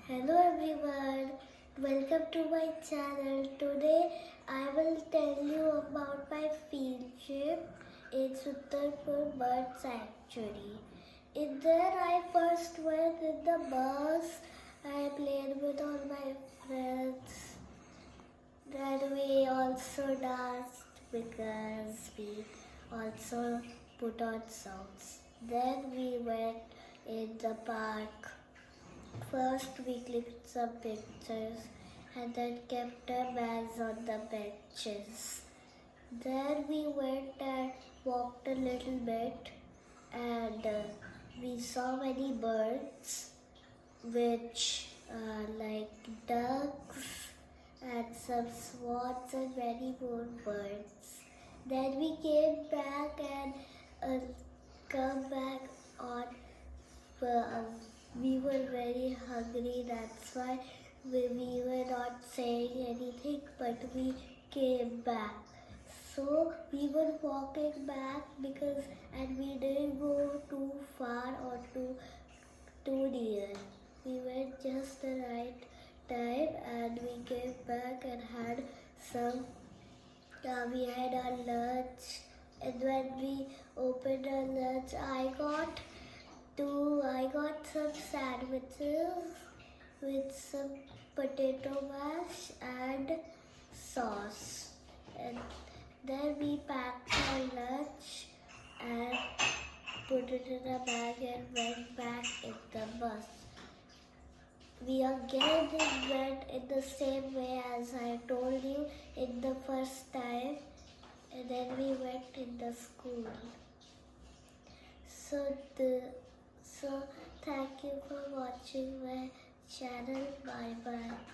Hello everyone, welcome to my channel. Today I will tell you about my field trip in Sultanpur Bird Sanctuary. In there I first went in the bus. I played with all my friends. Then we also danced because we also put on songs. Then we went in the park. First we clicked some pictures and then kept our bags on the benches. Then we went and walked a little bit and we saw many birds which like ducks and some swans and many more birds. Then we came back and come back on we were very hungry, that's why we were not saying anything, but we came back. So we were walking back and we didn't go too far or too near. We went just the right time and we came back and had we had our lunch, and when we opened our lunch, I got some sandwiches with some potato mash and sauce. And then we packed our lunch and put it in a bag and went back in the bus. We again went in the same way as I told you in the first time, and then we went in the school. So thank you for watching my channel. Bye bye.